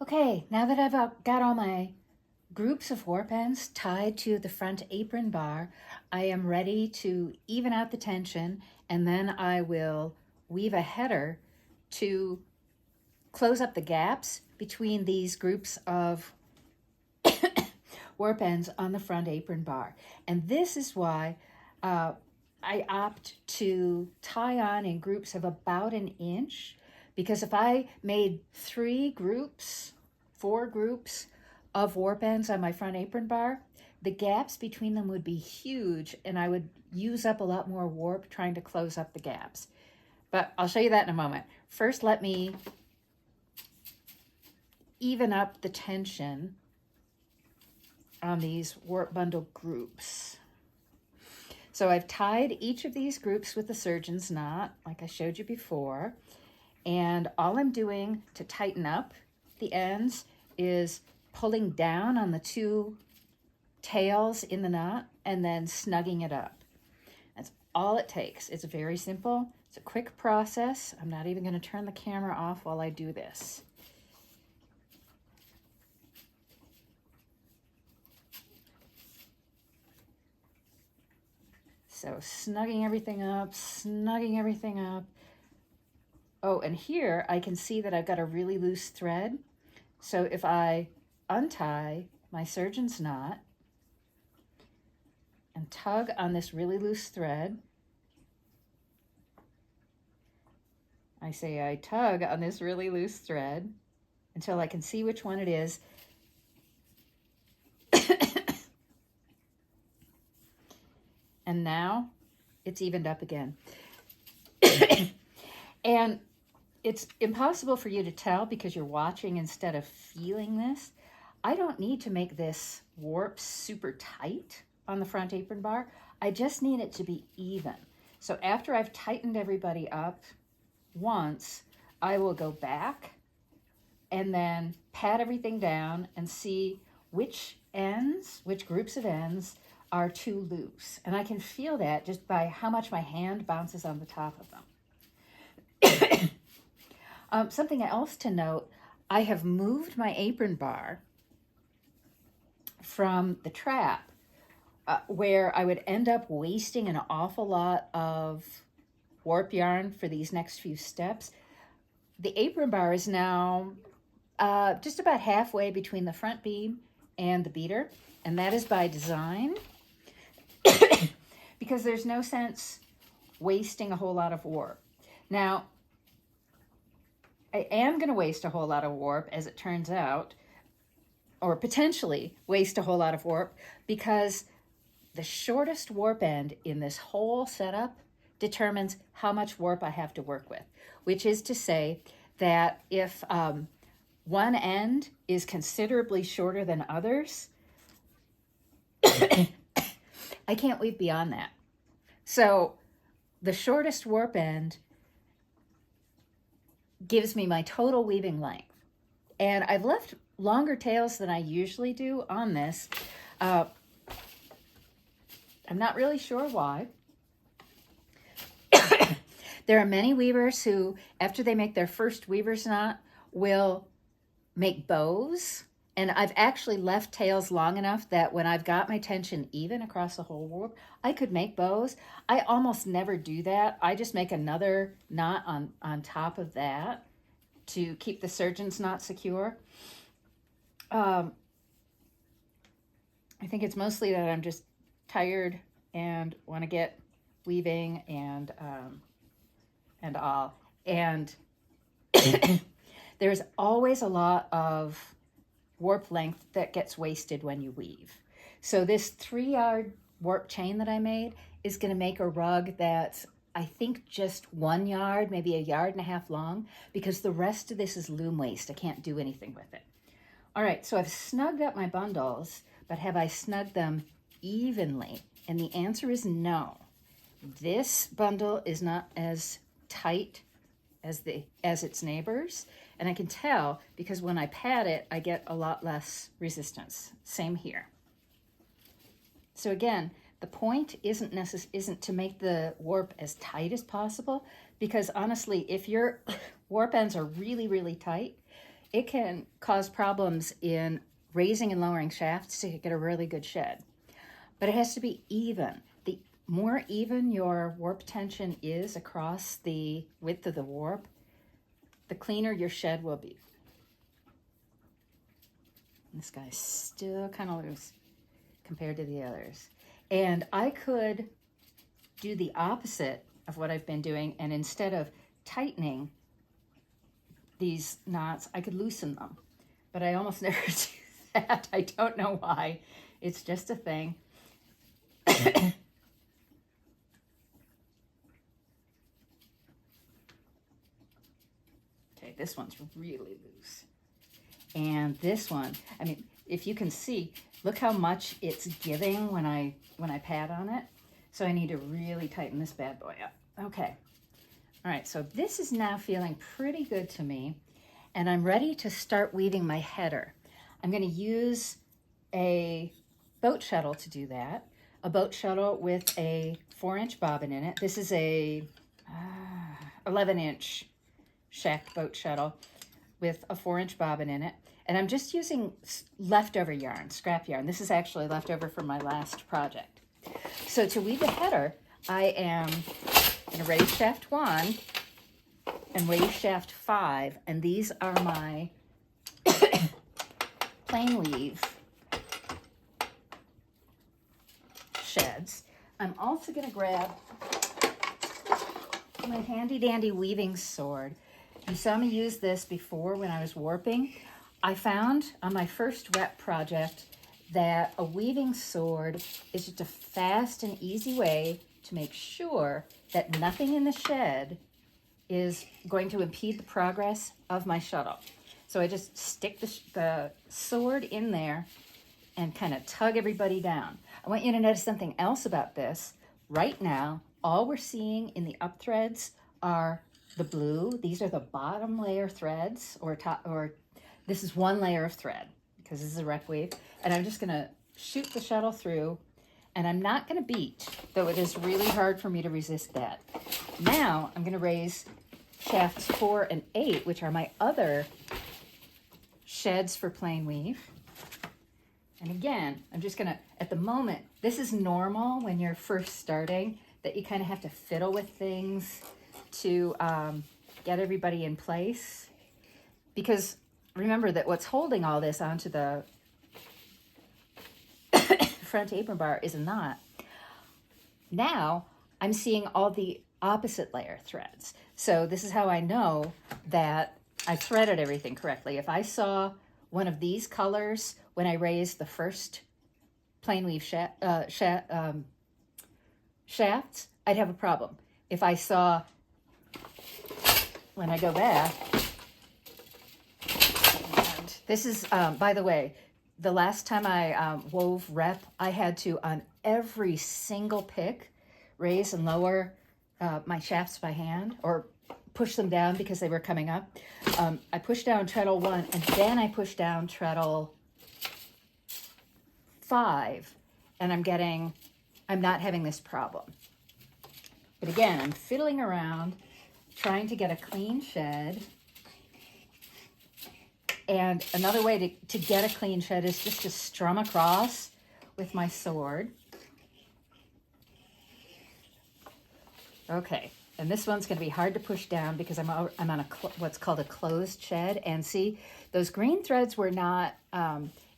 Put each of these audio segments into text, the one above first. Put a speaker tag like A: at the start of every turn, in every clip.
A: Okay, now that I've got all my groups of warp ends tied to the front apron bar, I am ready to even out the tension, and then I will weave a header to close up the gaps between these groups of warp ends on the front apron bar. And this is why I opt to tie on in groups of about an inch, because if I made 4 groups of warp ends on my front apron bar, the gaps between them would be huge and I would use up a lot more warp trying to close up the gaps. But I'll show you that in a moment. First, let me even up the tension on these warp bundle groups. So I've tied each of these groups with the surgeon's knot, like I showed you before. And all I'm doing to tighten up the ends is pulling down on the 2 tails in the knot and then snugging it up. That's all it takes. It's very simple. It's a quick process. I'm not even going to turn the camera off while I do this. So snugging everything up, snugging everything up. Oh, and here I can see that I've got a really loose thread. So if I untie my surgeon's knot and tug on this really loose thread, I tug on this really loose thread until I can see which one it is. And now it's evened up again. And it's impossible for you to tell because you're watching instead of feeling this. I don't need to make this warp super tight on the front apron bar. I just need it to be even. So after I've tightened everybody up once, I will go back and then pat everything down and see which groups of ends are too loose. And I can feel that just by how much my hand bounces on the top of them. Something else to note, I have moved my apron bar from the trap where I would end up wasting an awful lot of warp yarn for these next few steps. The apron bar is now just about halfway between the front beam and the beater, and that is by design because there's no sense wasting a whole lot of warp. Now, I am going to waste a whole lot of warp, as it turns out, or potentially waste a whole lot of warp, because the shortest warp end in this whole setup determines how much warp I have to work with, which is to say that if one end is considerably shorter than others, I can't weave beyond that. So the shortest warp end gives me my total weaving length. And I've left longer tails than I usually do on this. I'm not really sure why. There are many weavers who, after they make their first weaver's knot, will make bows. And I've actually left tails long enough that when I've got my tension even across the whole warp, I could make bows. I almost never do that. I just make another knot on top of that to keep the surgeon's knot secure. I think it's mostly that I'm just tired and want to get weaving and all. And there's always a lot of warp length that gets wasted when you weave. So this 3-yard warp chain that I made is going to make a rug that's, I think, just 1 yard, maybe 1.5 yards long, because the rest of this is loom waste. I can't do anything with it. All right, so I've snugged up my bundles, but have I snugged them evenly? And the answer is no. This bundle is not as tight as its neighbors, and I can tell because when I pat it, I get a lot less resistance. Same here. So again, the point isn't to make the warp as tight as possible, because honestly, if your warp ends are really, really tight, it can cause problems in raising and lowering shafts to get a really good shed. But it has to be even. The more even your warp tension is across the width of the warp, the cleaner your shed will be. This guy's still kind of loose compared to the others. And I could do the opposite of what I've been doing, and instead of tightening these knots, I could loosen them. But I almost never do that. I don't know why. It's just a thing. Okay, this one's really loose. And this one, I mean, if you can see, look how much it's giving when I pat on it. So I need to really tighten this bad boy up. Okay. All right, so this is now feeling pretty good to me, and I'm ready to start weaving my header. I'm going to use a boat shuttle to do that. A boat shuttle with a 4-inch bobbin in it. This is a 11-inch shaft boat shuttle with a 4-inch bobbin in it. And I'm just using leftover yarn, scrap yarn. This is actually leftover from my last project. So to weave the header, I am going to raise shaft 1 and raise shaft 5. And these are my plain weave sheds. I'm also going to grab my handy dandy weaving sword. You saw me use this before when I was warping. I found on my first rep project that a weaving sword is just a fast and easy way to make sure that nothing in the shed is going to impede the progress of my shuttle. So I just stick the sword in there and kind of tug everybody down. I want you to notice something else about this. Right now, all we're seeing in the up threads are the blue. These are the bottom layer threads, or this is one layer of thread because this is a rep weave. And I'm just gonna shoot the shuttle through, and I'm not gonna beat, though it is really hard for me to resist that. Now I'm gonna raise shafts 4 and 8, which are my other sheds for plain weave. And again, I'm just gonna, at the moment, this is normal when you're first starting, that you kind of have to fiddle with things to get everybody in place. Because remember that what's holding all this onto the front apron bar is a knot. Now I'm seeing all the opposite layer threads. So this is how I know that I threaded everything correctly. If I saw one of these colors when I raised the first plain weave shafts, I'd have a problem. If I saw, when I go back, and this is, by the way, the last time I wove rep, I had to, on every single pick, raise and lower my shafts by hand, or push them down because they were coming up. I pushed down treadle 1, and then I pushed down treadle 5, and I'm not having this problem. But again, I'm fiddling around, trying to get a clean shed. And another way to get a clean shed is just to strum across with my sword. Okay, and this one's going to be hard to push down because I'm on what's called a closed shed. And see, those green threads were not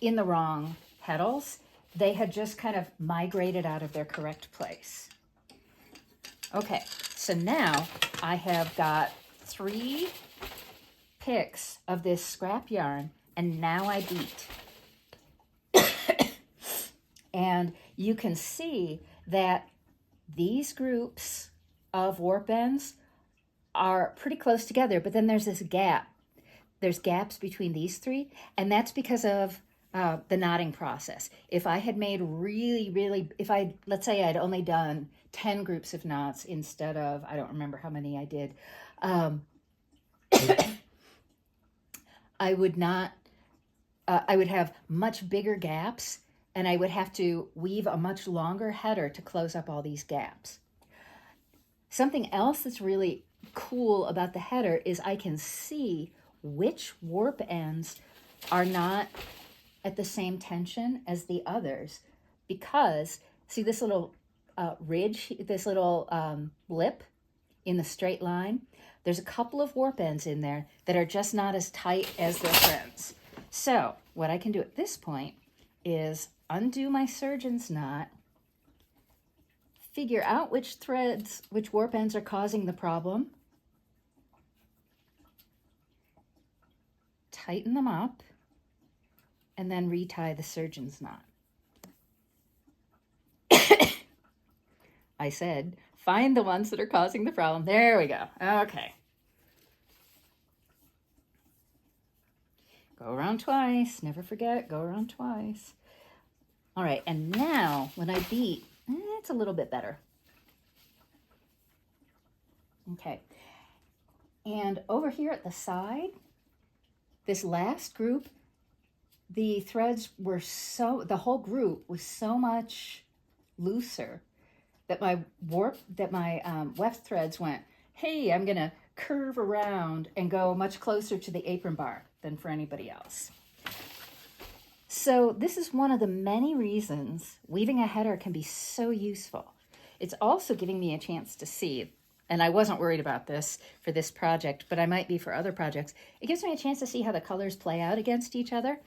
A: in the wrong petals. They had just kind of migrated out of their correct place. Okay, so now I have got 3 picks of this scrap yarn, and now I beat. And you can see that these groups of warp ends are pretty close together, but then there's this gap. There's gaps between these 3, and that's because of the knotting process. If I had made let's say I'd only done 10 groups of knots instead of, I don't remember how many I did, I would have much bigger gaps, and I would have to weave a much longer header to close up all these gaps. Something else that's really cool about the header is I can see which warp ends are not at the same tension as the others. Because, see this little ridge, this little blip in the straight line? There's a couple of warp ends in there that are just not as tight as their friends. So what I can do at this point is undo my surgeon's knot, figure out which threads, which warp ends are causing the problem, tighten them up, and then retie the surgeon's knot. I said, find the ones that are causing the problem. There we go. Okay. Go around twice. Never forget, go around twice. All right, and now when I beat, it's a little bit better. Okay. And over here at the side, this last group, the threads were the whole group was so much looser that my weft threads went, hey, I'm gonna curve around and go much closer to the apron bar than for anybody else. So this is one of the many reasons weaving a header can be so useful. It's also giving me a chance to see, and I wasn't worried about this for this project, but I might be for other projects. It gives me a chance to see how the colors play out against each other.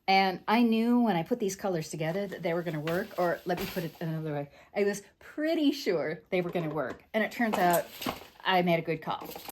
A: And I knew when I put these colors together that they were going to work, or let me put it another way. I was pretty sure they were going to work. And it turns out I made a good call.